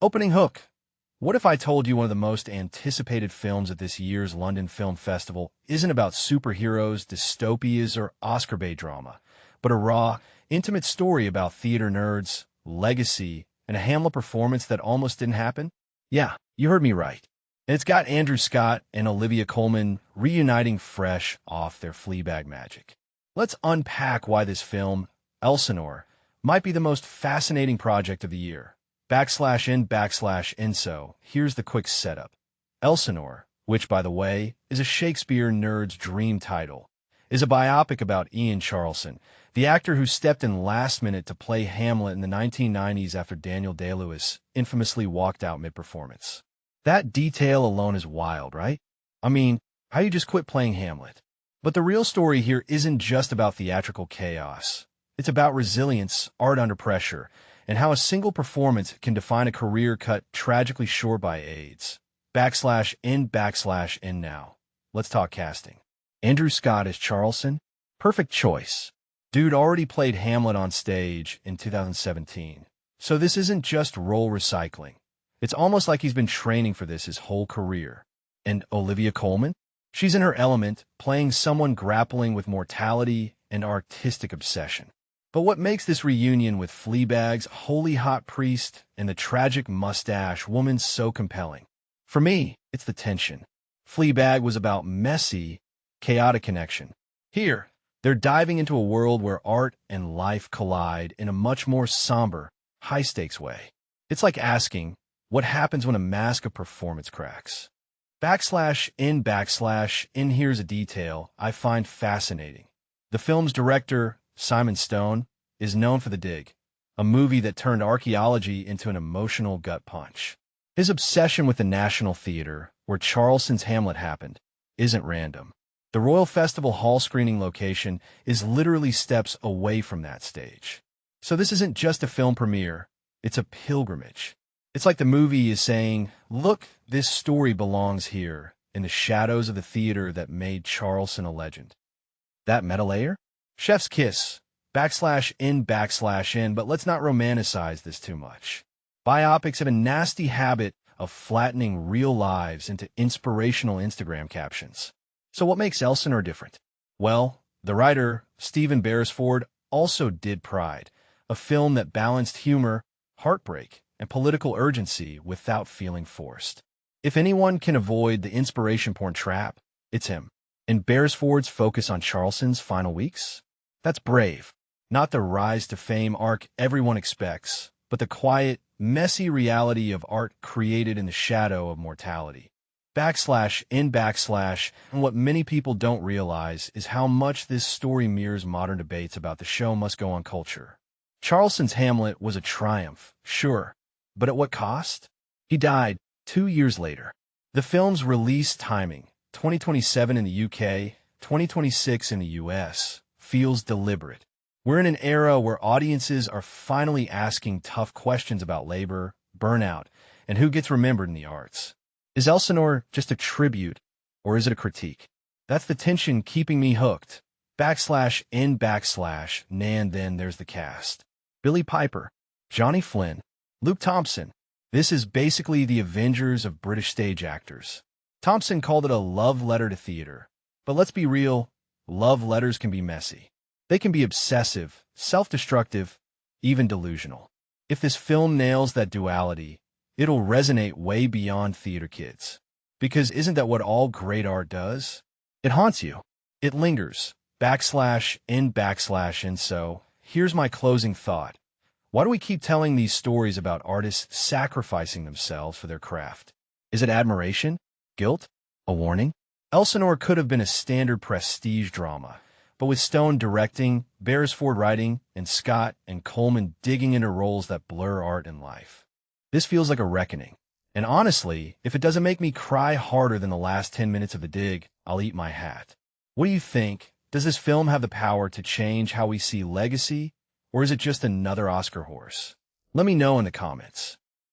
Opening hook. What if I told you one of the most anticipated films at this year's London Film Festival isn't about superheroes, dystopias, or Oscar bait drama, but a raw, intimate story about theater nerds, legacy, and a Hamlet performance that almost didn't happen? Yeah, you heard me right. And it's got Andrew Scott and Olivia Colman reuniting fresh off their Fleabag magic. Let's unpack why this film, Elsinore, might be the most fascinating project of the year. /in/in, so here's the quick setup. Elsinore, which, by the way, is a Shakespeare nerd's dream title, is a biopic about Ian Charleson, the actor who stepped in last minute to play Hamlet in the 1990s after Daniel Day-Lewis infamously walked out mid-performance. That detail alone is wild, right? I mean, how you just quit playing Hamlet? But the real story here isn't just about theatrical chaos. It's about resilience, art under pressure, and how a single performance can define a career cut tragically short by AIDS. /in now. Let's talk casting. Andrew Scott as Charleson? Perfect choice. Dude already played Hamlet on stage in 2017. So this isn't just role recycling. It's almost like he's been training for this his whole career. And Olivia Colman? She's in her element, playing someone grappling with mortality and artistic obsession. But what makes this reunion with Fleabag's holy hot priest and the tragic mustache woman so compelling? For me, it's the tension. Fleabag was about messy, chaotic connection. Here, they're diving into a world where art and life collide in a much more somber, high-stakes way. It's like asking, what happens when a mask of performance cracks? /in here's a detail I find fascinating. The film's director, Simon Stone, is known for The Dig, a movie that turned archaeology into an emotional gut punch. His obsession with the National Theatre, where Charleson's Hamlet happened, isn't random. The Royal Festival Hall screening location is literally steps away from that stage. So this isn't just a film premiere, it's a pilgrimage. It's like the movie is saying, look, this story belongs here, in the shadows of the theater that made Charleson a legend. That meta layer? Chef's kiss. /in, but let's not romanticize this too much. Biopics have a nasty habit of flattening real lives into inspirational Instagram captions. So what makes Elsinore different? Well, the writer, Stephen Beresford, also did Pride, a film that balanced humor, heartbreak, and political urgency without feeling forced. If anyone can avoid the inspiration porn trap, it's him. And Beresford's focus on Charleson's final weeks? That's brave. Not the rise to fame arc everyone expects, but the quiet, messy reality of art created in the shadow of mortality. /in, and what many people don't realize is how much this story mirrors modern debates about the show must go on culture. Charleson's Hamlet was a triumph, sure, but at what cost? He died 2 years later. The film's release timing, 2027 in the UK, 2026 in the US, feels deliberate. We're in an era where audiences are finally asking tough questions about labor, burnout, and who gets remembered in the arts. Is Elsinore just a tribute, or is it a critique? That's the tension keeping me hooked. /in, and then there's the cast. Billie Piper, Johnny Flynn, Luke Thompson. This is basically the Avengers of British stage actors. Thompson called it a love letter to theater. But let's be real, love letters can be messy. They can be obsessive, self-destructive, even delusional. If this film nails that duality, it'll resonate way beyond theater kids. Because isn't that what all great art does? It haunts you. It lingers. /in, so here's my closing thought. Why do we keep telling these stories about artists sacrificing themselves for their craft? Is it admiration? Guilt? A warning? Elsinore could have been a standard prestige drama, but with Stone directing, Beresford writing, and Scott and Colman digging into roles that blur art and life. This feels like a reckoning. And honestly, if it doesn't make me cry harder than the last 10 minutes of The Dig, I'll eat my hat. What do you think? Does this film have the power to change how we see legacy, or is it just another Oscar horse? Let me know in the comments.